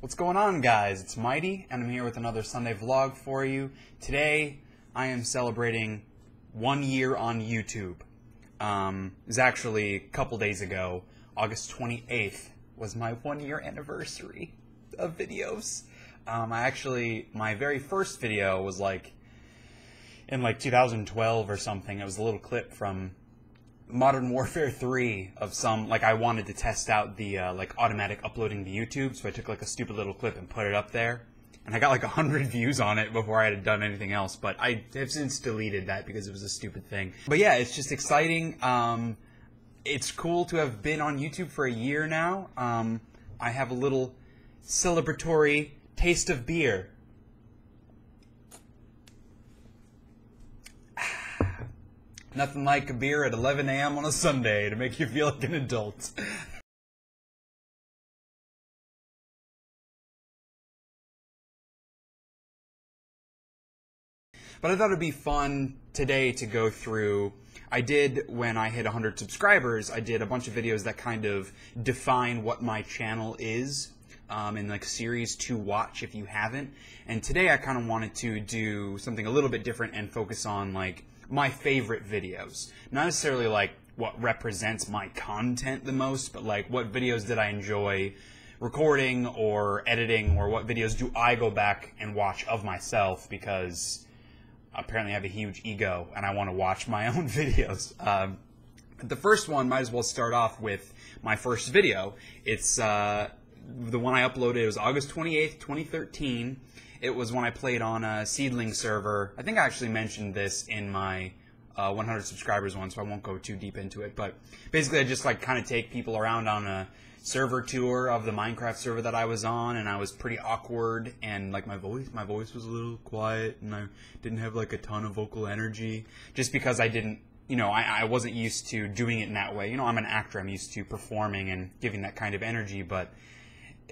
What's going on, guys? It's Mighty, and I'm here with another Sunday vlog for you. Today, I am celebrating 1 year on YouTube. It was actually a couple days ago. August 28th was my 1 year anniversary of videos. My very first video was in 2012 or something. It was a little clip from Modern Warfare 3 of some, I wanted to test out the, automatic uploading to YouTube, so I took, a stupid little clip and put it up there. And I got, 100 views on it before I had done anything else, but I have since deleted that because it was a stupid thing. But yeah, it's just exciting. It's cool to have been on YouTube for a year now. I have a little celebratory taste of beer. Nothing like a beer at 11 a.m. on a Sunday to make you feel like an adult. But I thought it'd be fun today to go through. I did, when I hit 100 subscribers, I did a bunch of videos that kind of define what my channel is, in series to watch if you haven't. And today I kind of wanted to do something a little bit different and focus on my favorite videos. Not necessarily what represents my content the most, but what videos did I enjoy recording or editing, or what videos do I go back and watch of myself because apparently I have a huge ego and I want to watch my own videos. The first one, might as well start off with my first video. It's the one I uploaded. It was August 28th, 2013. It was when I played on a seedling server. I think I actually mentioned this in my 100 subscribers one, so I won't go too deep into it. But basically, I just kind of take people around on a server tour of the Minecraft server that I was on, and I was pretty awkward, and my voice was a little quiet, and I didn't have a ton of vocal energy, just because I didn't, I wasn't used to doing it in that way. I'm an actor. I'm used to performing and giving that kind of energy, but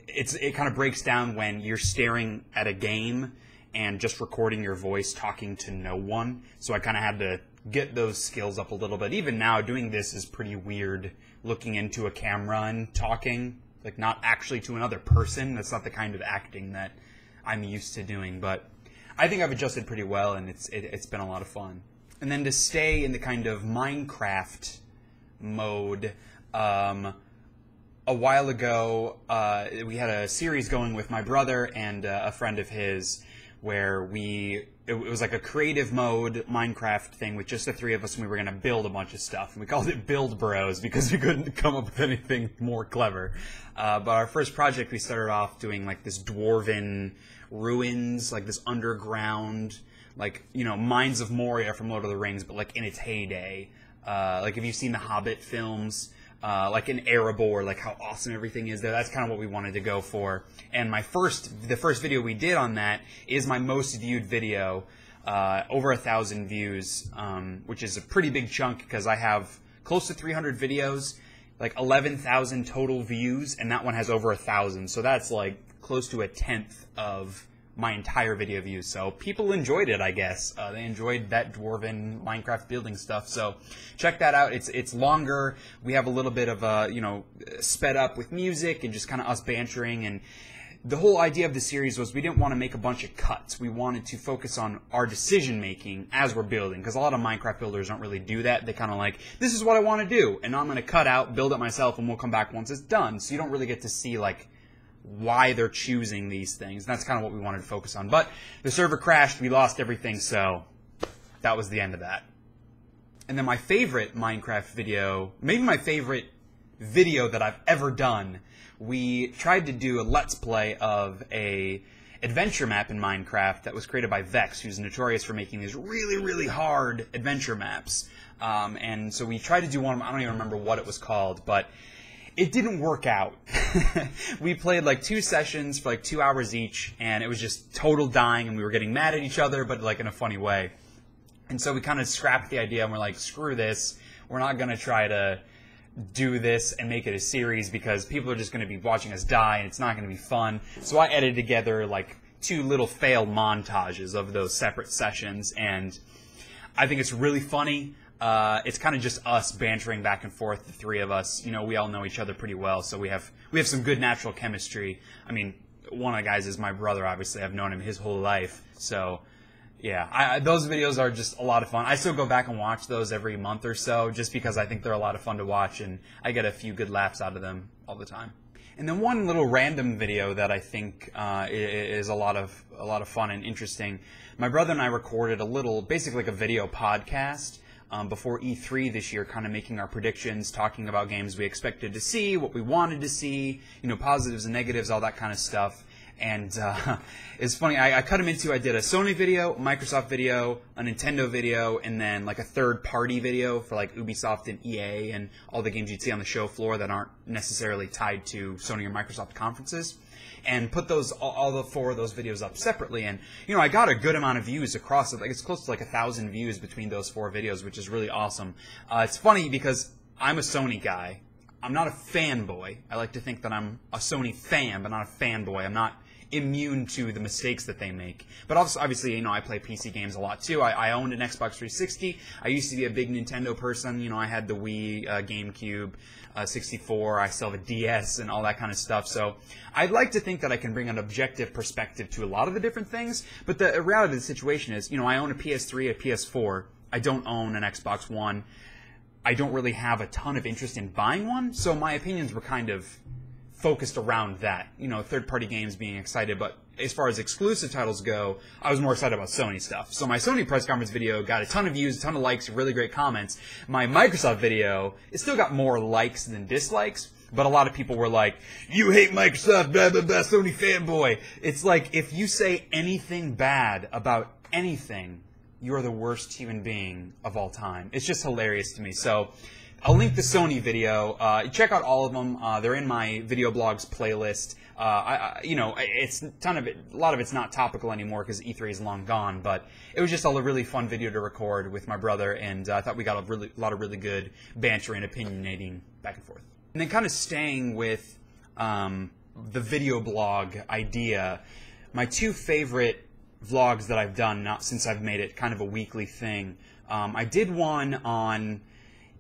it kind of breaks down when you're staring at a game and just recording your voice talking to no one. So I kind of had to get those skills up a little bit. Even now, doing this is pretty weird, looking into a camera and talking, not actually to another person. That's not the kind of acting that I'm used to doing, but I think I've adjusted pretty well, and it's been a lot of fun. And then to stay in the kind of Minecraft mode, a while ago, we had a series going with my brother and a friend of his where it was like a creative mode Minecraft thing with just the three of us, and we were going to build a bunch of stuff. And we called it Build Bros because we couldn't come up with anything more clever. But our first project, we started off doing this dwarven ruins, this underground, Mines of Moria from Lord of the Rings, but in its heyday. If you've seen the Hobbit films, in Erebor, how awesome everything is there. That's kind of what we wanted to go for. And the first video we did on that is my most viewed video, over 1,000 views, which is a pretty big chunk because I have close to 300 videos, 11,000 total views, and that one has over 1,000. So that's close to a tenth of my entire video views. So people enjoyed it, I guess. They enjoyed that dwarven Minecraft building stuff. So check that out. It's longer. We have a little bit of sped up with music and just kind of us bantering. And the whole idea of the series was we didn't want to make a bunch of cuts. We wanted to focus on our decision making as we're building, because a lot of Minecraft builders don't really do that. They kind of this is what I want to do, and I'm going to cut out, build it myself, and we'll come back once it's done. So you don't really get to see why they're choosing these things. And that's kind of what we wanted to focus on. But the server crashed, we lost everything, so that was the end of that. And then my favorite Minecraft video, maybe my favorite video that I've ever done, we tried to do a Let's Play of a adventure map in Minecraft that was created by Vechs, who's notorious for making these really, really hard adventure maps. And so we tried to do one, I don't even remember what it was called, but it didn't work out. We played 2 sessions for 2 hours each, and it was just total dying, and we were getting mad at each other, but in a funny way. And so we kind of scrapped the idea, and we're screw this. We're not going to try to do this and make it a series because people are just going to be watching us die, and it's not going to be fun. So I edited together 2 little failed montages of those separate sessions, and I think it's really funny. It's kind of just us bantering back and forth, the three of us. You know, we all know each other pretty well, so we have some good natural chemistry. I mean, one of the guys is my brother, obviously. I've known him his whole life. So, yeah, those videos are just a lot of fun. I still go back and watch those every month or so just because I think they're a lot of fun to watch, and I get a few good laughs out of them all the time. And then one little random video that I think is a lot of fun and interesting. My brother and I recorded basically like a video podcast before E3 this year, kind of making our predictions, talking about games we expected to see, what we wanted to see, positives and negatives, all that kind of stuff. And it's funny, I cut them into, I did a Sony video, a Microsoft video, a Nintendo video, and then like a third-party video for like Ubisoft and EA and all the games you'd see on the show floor that aren't necessarily tied to Sony or Microsoft conferences. And put all the 4 of those videos up separately, and I got a good amount of views across it. Like it's close to like 1,000 views between those 4 videos, which is really awesome. It's funny because I'm a Sony guy. I'm not a fanboy. I like to think that I'm a Sony fan, but not a fanboy. I'm not immune to the mistakes that they make. But also, obviously, I play PC games a lot too. I owned an Xbox 360. I used to be a big Nintendo person. I had the Wii, GameCube, 64. I still have a DS and all that kind of stuff. So I'd like to think that I can bring an objective perspective to a lot of the different things. But the reality of the situation is, I own a PS3, a PS4. I don't own an Xbox One. I don't really have a ton of interest in buying one. So my opinions were kind of focused around that, third-party games being excited, but as far as exclusive titles go, I was more excited about Sony stuff. So my Sony press conference video got a ton of views, a ton of likes, really great comments. My Microsoft video, it still got more likes than dislikes, but a lot of people were like, you hate Microsoft, blah, blah, blah, Sony fanboy. It's like, if you say anything bad about anything, you're the worst human being of all time. It's just hilarious to me. So I'll link the Sony video. Check out all of them. They're in my video blogs playlist. It's a lot of it's not topical anymore because E3 is long gone. But it was just a really fun video to record with my brother, and I thought we got a lot of really good banter and opinionating back and forth. And then kind of staying with the video blog idea, my 2 favorite vlogs that I've done since I've made it kind of a weekly thing. I did one on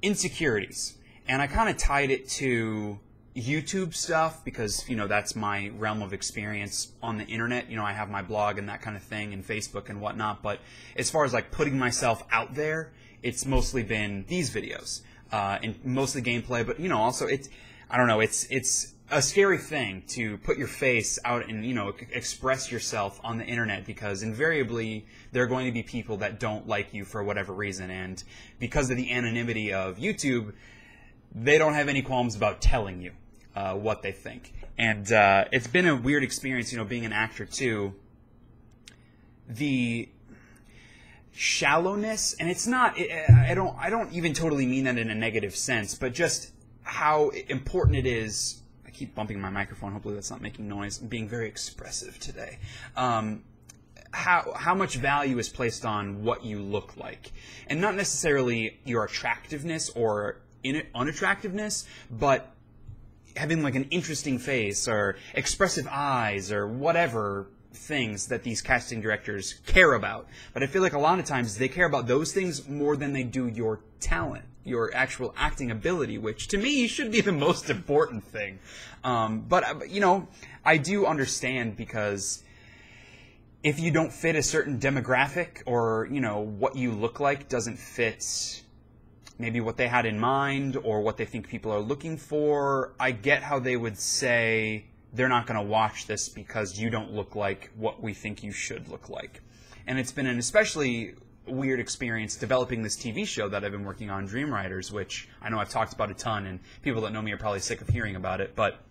Insecurities, and I kind of tied it to YouTube stuff because, that's my realm of experience on the internet. I have my blog and that kind of thing, and Facebook and whatnot, but as far as like putting myself out there, it's mostly been these videos, and mostly gameplay, but, also it's a scary thing to put your face out and, express yourself on the internet, because invariably there are going to be people that don't like you for whatever reason, and because of the anonymity of YouTube, they don't have any qualms about telling you what they think. And it's been a weird experience, being an actor too. The shallowness, and it's not, I don't even totally mean that in a negative sense, but just how important it is. I keep bumping my microphone. Hopefully that's not making noise. I'm being very expressive today. How much value is placed on what you look like, and not necessarily your attractiveness or unattractiveness, but having like an interesting face or expressive eyes or whatever things that these casting directors care about. But I feel like a lot of times they care about those things more than they do your talent, your actual acting ability, which to me should be the most important thing. But I do understand, because if you don't fit a certain demographic, or what you look like doesn't fit maybe what they had in mind or what they think people are looking for, I get how they would say they're not going to watch this because you don't look like what we think you should look like. And it's been an especially weird experience developing this TV show that I've been working on, Dream Riders, which I know I've talked about a ton, and people that know me are probably sick of hearing about it. But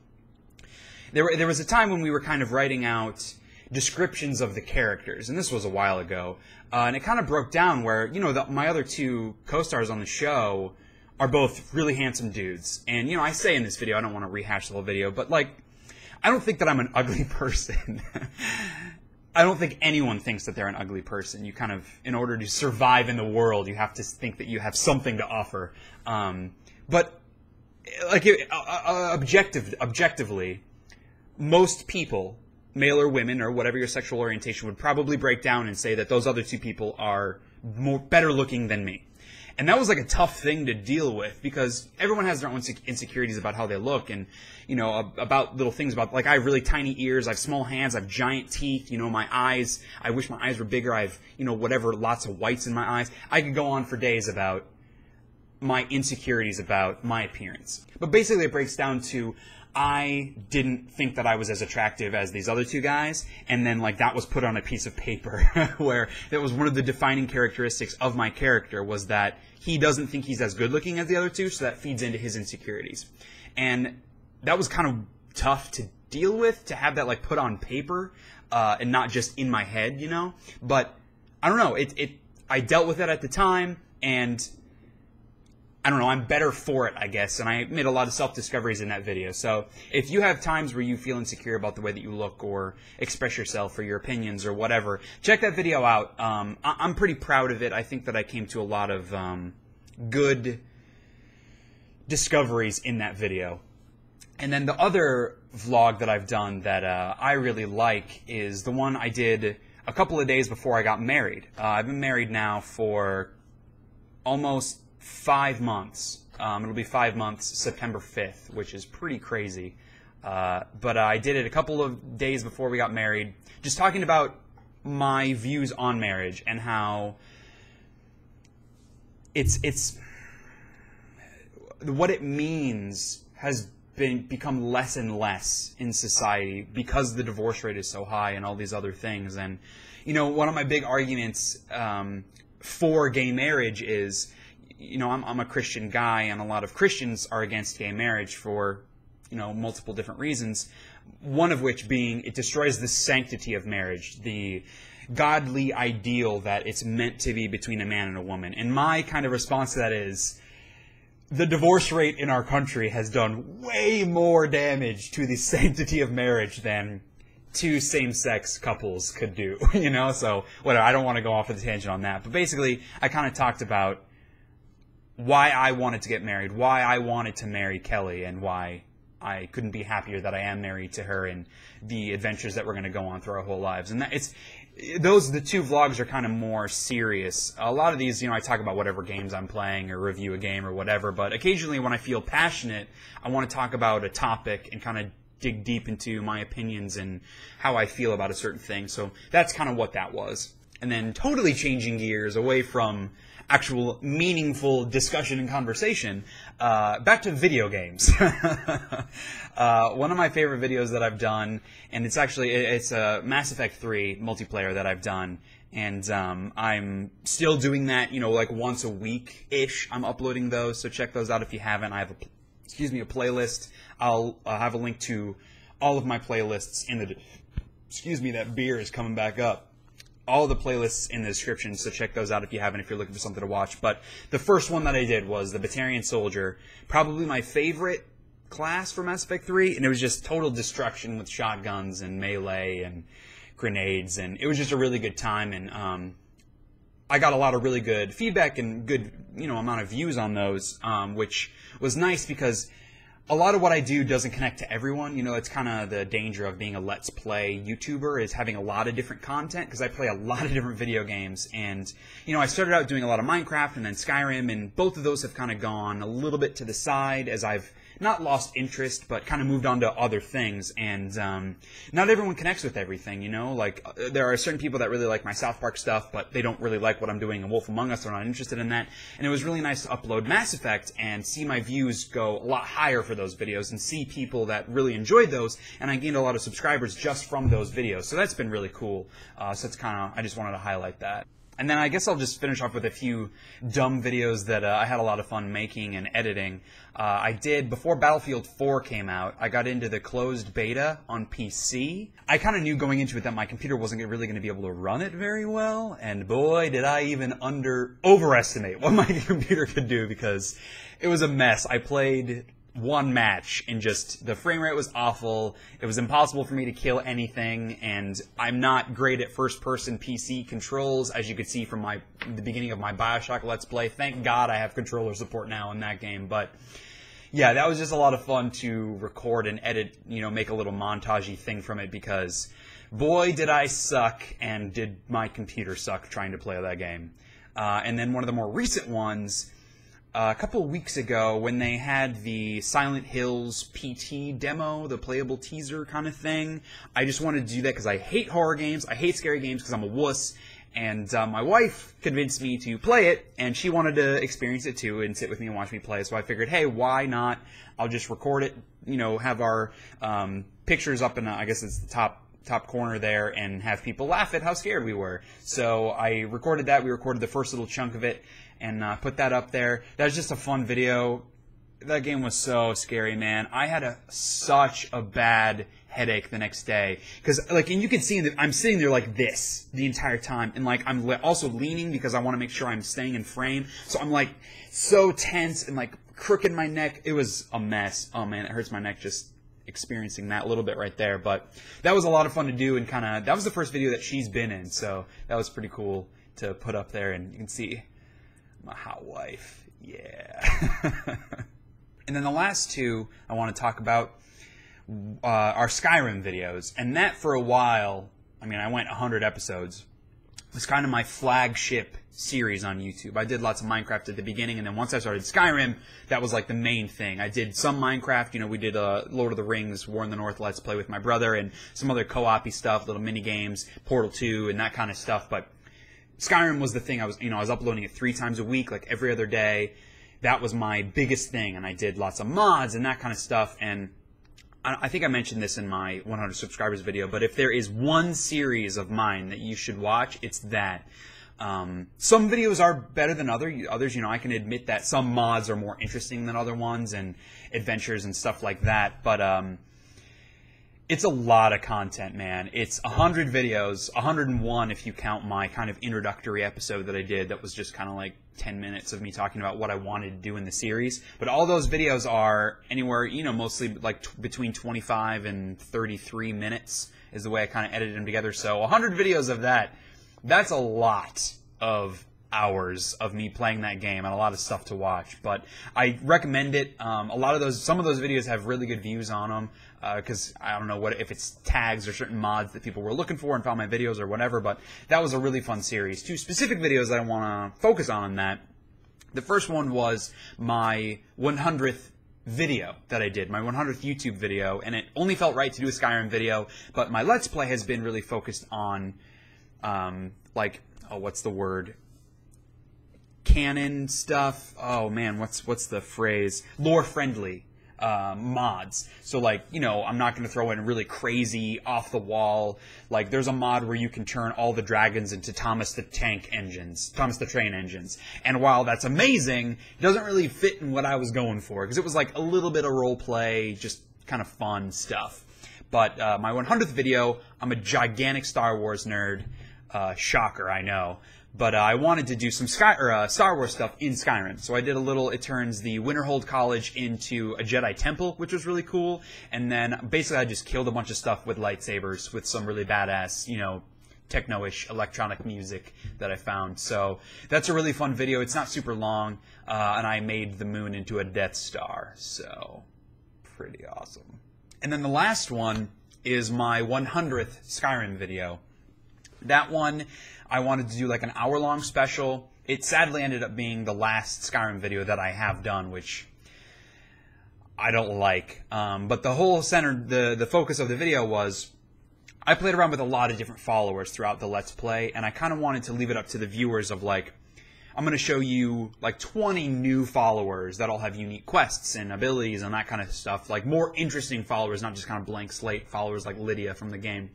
there was a time when we were kind of writing out descriptions of the characters, and this was a while ago, and it kind of broke down where, my other 2 co-stars on the show are both really handsome dudes. And, I say in this video, I don't want to rehash the whole video, but, like, I don't think that I'm an ugly person. I don't think anyone thinks that they're an ugly person. You kind of, in order to survive in the world, you have to think that you have something to offer. But, like, objectively, most people, male or women or whatever your sexual orientation, would probably break down and say that those other 2 people are better looking than me. And that was like a tough thing to deal with because everyone has their own insecurities about how they look and, you know, about little things about, like, I have really tiny ears, I have small hands, I have giant teeth, you know, my eyes, I wish my eyes were bigger, I have, you know, whatever, lots of whites in my eyes. I could go on for days about my insecurities about my appearance. But basically it breaks down to, I didn't think that I was as attractive as these other two guys, and then, like, that was put on a piece of paper where that was one of the defining characteristics of my character, was that he doesn't think he's as good looking as the other two, so that feeds into his insecurities. And that was kind of tough to deal with, to have that, like, put on paper, and not just in my head, you know? But, I don't know, I dealt with it at the time, and I don't know, I'm better for it, I guess, and I made a lot of self-discoveries in that video. So if you have times where you feel insecure about the way that you look or express yourself or your opinions or whatever, check that video out. I'm pretty proud of it. I think that I came to a lot of good discoveries in that video. And then the other vlog that I've done that I really like is the one I did a couple of days before I got married. I've been married now for almost 5 months. It'll be 5 months, September 5th, which is pretty crazy. But I did it a couple of days before we got married, just talking about my views on marriage and how it's what it means has become less and less in society because the divorce rate is so high and all these other things. And, you know, one of my big arguments for gay marriage is, you know, I'm a Christian guy, and a lot of Christians are against gay marriage for, you know, multiple different reasons. One of which being it destroys the sanctity of marriage, the godly ideal that it's meant to be between a man and a woman. And my kind of response to that is, the divorce rate in our country has done way more damage to the sanctity of marriage than two same-sex couples could do, you know? So, whatever, I don't want to go off on a tangent on that. But basically, I kind of talked about why I wanted to get married, why I wanted to marry Kelly, and why I couldn't be happier that I am married to her and the adventures that we're going to go on through our whole lives. And the two vlogs are kind of more serious. A lot of these, you know, I talk about whatever games I'm playing or review a game or whatever, but occasionally when I feel passionate, I want to talk about a topic and kind of dig deep into my opinions and how I feel about a certain thing. So that's kind of what that was. And then totally changing gears away from actual meaningful discussion and conversation, back to video games. One of my favorite videos that I've done, and it's a Mass Effect 3 multiplayer that I've done, and I'm still doing that, you know, like once a week-ish. I'm uploading those, so check those out if you haven't. I have a playlist. I'll have a link to all of my playlists in the... Excuse me, that beer is coming back up. All the playlists in the description, so check those out if you haven't, if you're looking for something to watch. But the first one that I did was the Batarian Soldier, probably my favorite class for Mass Effect 3, and it was just total destruction with shotguns and melee and grenades, and it was just a really good time, and I got a lot of really good feedback and good, you know, amount of views on those, which was nice because a lot of what I do doesn't connect to everyone. You know, it's kind of the danger of being a Let's Play YouTuber, is having a lot of different content, because I play a lot of different video games. And, you know, I started out doing a lot of Minecraft and then Skyrim, and both of those have kind of gone a little bit to the side as I've not lost interest, but kind of moved on to other things. And not everyone connects with everything, you know? Like, there are certain people that really like my South Park stuff, but they don't really like what I'm doing in Wolf Among Us. They're not interested in that. And it was really nice to upload Mass Effect and see my views go a lot higher for those videos and see people that really enjoyed those. And I gained a lot of subscribers just from those videos. So that's been really cool. So it's kind of, I just wanted to highlight that. And then I guess I'll just finish off with a few dumb videos that I had a lot of fun making and editing. I did, before Battlefield 4 came out, I got into the closed beta on PC. I kind of knew going into it that my computer wasn't really going to be able to run it very well, and boy, did I even overestimate what my computer could do, because it was a mess. I played one match and just the frame rate was awful. It was impossible for me to kill anything, and I'm not great at first-person PC controls, as you could see from the beginning of my BioShock Let's Play. Thank God I have controller support now in that game, but yeah, that was just a lot of fun to record and edit, you know, make a little montage-y thing from it, because boy did I suck, and did my computer suck trying to play that game. And then one of the more recent ones, a couple of weeks ago, when they had the Silent Hills PT demo, the playable teaser kind of thing, I just wanted to do that because I hate horror games, I hate scary games because I'm a wuss, and my wife convinced me to play it, and she wanted to experience it too and sit with me and watch me play, so I figured, hey, why not? I'll just record it, you know, have our pictures up in, I guess it's the top corner there, and have people laugh at how scared we were. So I recorded that. We recorded the first little chunk of it and put that up there. That was just a fun video. That game was so scary, man. I had such a bad headache the next day. Because, like, and you can see that I'm sitting there like this the entire time. And, like, I'm also leaning because I want to make sure I'm staying in frame. So I'm, like, so tense and, like, crooked my neck. It was a mess. Oh, man, it hurts my neck just experiencing that a little bit right there. But that was a lot of fun to do, and kind of, that was the first video that she's been in. So that was pretty cool to put up there. And you can see my hot wife. Yeah. And then the last two I want to talk about are Skyrim videos. And that, for a while, I mean, I went 100 episodes. It was kind of my flagship series on YouTube. I did lots of Minecraft at the beginning, and then once I started Skyrim, that was like the main thing. I did some Minecraft, you know, we did Lord of the Rings, War in the North Let's Play with my brother, and some other co-op-y stuff, little mini games, Portal 2, and that kind of stuff. But Skyrim was the thing. I was uploading it 3 times a week, like every other day. That was my biggest thing, and I did lots of mods and that kind of stuff. And I think I mentioned this in my 100 subscribers video, but if there is one series of mine that you should watch, it's that. Some videos are better than others, you know, I can admit that some mods are more interesting than other ones, and adventures and stuff like that, but it's a lot of content, man. It's 100 videos, 101 if you count my kind of introductory episode that I did that was just kind of like 10 minutes of me talking about what I wanted to do in the series. But all those videos are anywhere, you know, mostly like between 25 and 33 minutes is the way I kind of edited them together. So 100 videos of that, that's a lot of hours of me playing that game and a lot of stuff to watch. But I recommend it. Some of those videos have really good views on them. Because I don't know if it's tags or certain mods that people were looking for and found my videos or whatever, but that was a really fun series. 2 specific videos that I want to focus on that. The first one was my 100th video that I did, my 100th YouTube video, and it only felt right to do a Skyrim video, but my Let's Play has been really focused on, what's the word? Canon stuff. Oh man, what's the phrase? Lore-friendly. Mods. So, like, you know, I'm not going to throw in really crazy, off-the-wall, like, there's a mod where you can turn all the dragons into Thomas the Train engines. And while that's amazing, it doesn't really fit in what I was going for, because it was, like, a little bit of role-play, just kind of fun stuff. But, my 100th video, I'm a gigantic Star Wars nerd. Shocker, I know. But I wanted to do some Star Wars stuff in Skyrim. So I did it turns the Winterhold College into a Jedi Temple, which was really cool. And then basically I just killed a bunch of stuff with lightsabers with some really badass, you know, techno-ish electronic music that I found. So that's a really fun video. It's not super long. And I made the moon into a Death Star. So pretty awesome. And then the last one is my 100th Skyrim video. That one, I wanted to do like an hour-long special. It sadly ended up being the last Skyrim video that I have done, which I don't like. But the whole the focus of the video was, I played around with a lot of different followers throughout the Let's Play, and I kind of wanted to leave it up to the viewers of like, I'm going to show you like 20 new followers that all have unique quests and abilities and that kind of stuff. Like more interesting followers, not just kind of blank slate followers like Lydia from the game.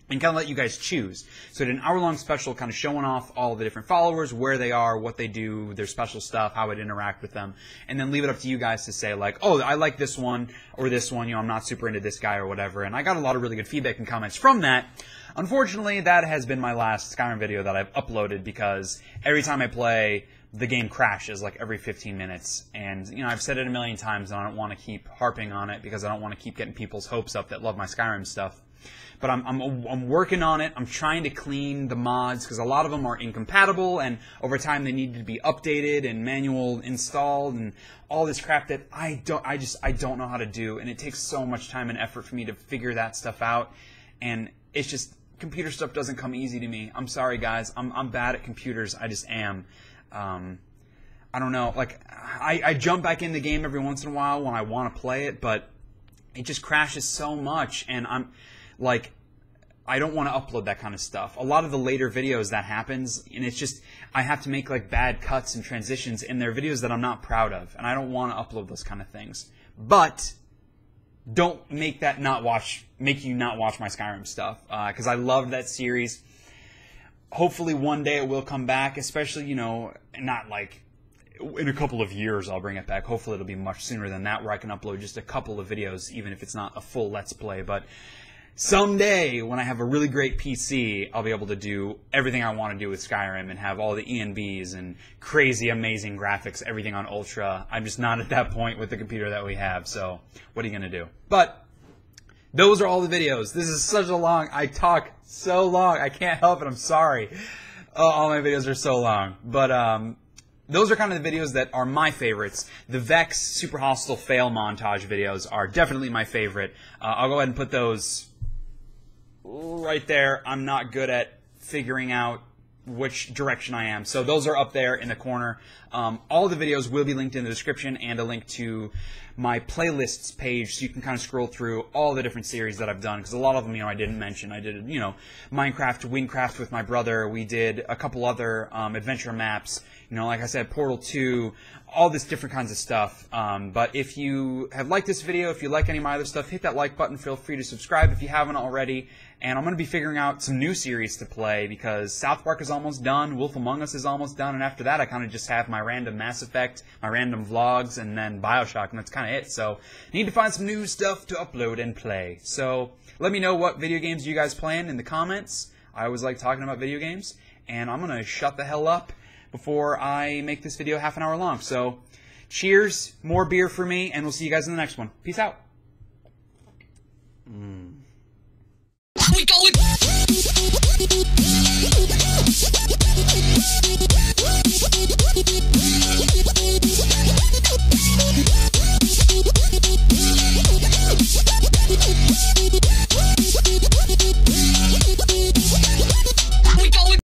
And kind of let you guys choose. So I did an hour-long special kind of showing off all the different followers, where they are, what they do, their special stuff, how I'd interact with them, and then leave it up to you guys to say like, oh, I like this one, or this one, you know, I'm not super into this guy or whatever. And I got a lot of really good feedback and comments from that. Unfortunately, that has been my last Skyrim video that I've uploaded, because every time I play, the game crashes like every 15 minutes. And, you know, I've said it a million times, and I don't want to keep harping on it because I don't want to keep getting people's hopes up that love my Skyrim stuff. But I'm working on it. I'm trying to clean the mods because a lot of them are incompatible, and over time they need to be updated and manual installed and all this crap that I don't know how to do, and it takes so much time and effort for me to figure that stuff out, and it's just computer stuff doesn't come easy to me. I'm sorry, guys. I'm bad at computers. I just am. I don't know. Like, I jump back in the game every once in a while when I want to play it, but it just crashes so much, and I'm like, I don't want to upload that kind of stuff. A lot of the later videos that happens, and it's just, I have to make like bad cuts and transitions in their videos that I'm not proud of, and I don't want to upload those kind of things. But don't make that make you not watch my Skyrim stuff, because I love that series. Hopefully one day it will come back, especially, you know, not like in a couple of years I'll bring it back. Hopefully it'll be much sooner than that, where I can upload just a couple of videos, even if it's not a full Let's Play. But someday, when I have a really great PC, I'll be able to do everything I want to do with Skyrim and have all the ENBs and crazy, amazing graphics, everything on Ultra. I'm just not at that point with the computer that we have, so what are you going to do? But those are all the videos. This is such a long, I talk so long. I can't help it. I'm sorry. All my videos are so long. But those are kind of the videos that are my favorites. The Vechs Super Hostile Fail Montage videos are definitely my favorite. I'll go ahead and put those right there. I'm not good at figuring out which direction I am. So those are up there in the corner. All the videos will be linked in the description, and a link to my playlists page, so you can kind of scroll through all the different series that I've done, because a lot of them, you know, I didn't mention. I did, you know, Minecraft, Wingcraft with my brother. We did a couple other adventure maps. You know, like I said, Portal 2, all this different kinds of stuff. But if you have liked this video, if you like any of my other stuff, hit that like button. Feel free to subscribe if you haven't already. And I'm going to be figuring out some new series to play, because South Park is almost done, Wolf Among Us is almost done, and after that I kind of just have my random Mass Effect, my random vlogs, and then Bioshock, and that's kind of it. So I need to find some new stuff to upload and play. So let me know what video games you guys playing in the comments. I always like talking about video games, and I'm going to shut the hell up before I make this video half an hour long. So cheers, more beer for me, and we'll see you guys in the next one. Peace out. We going.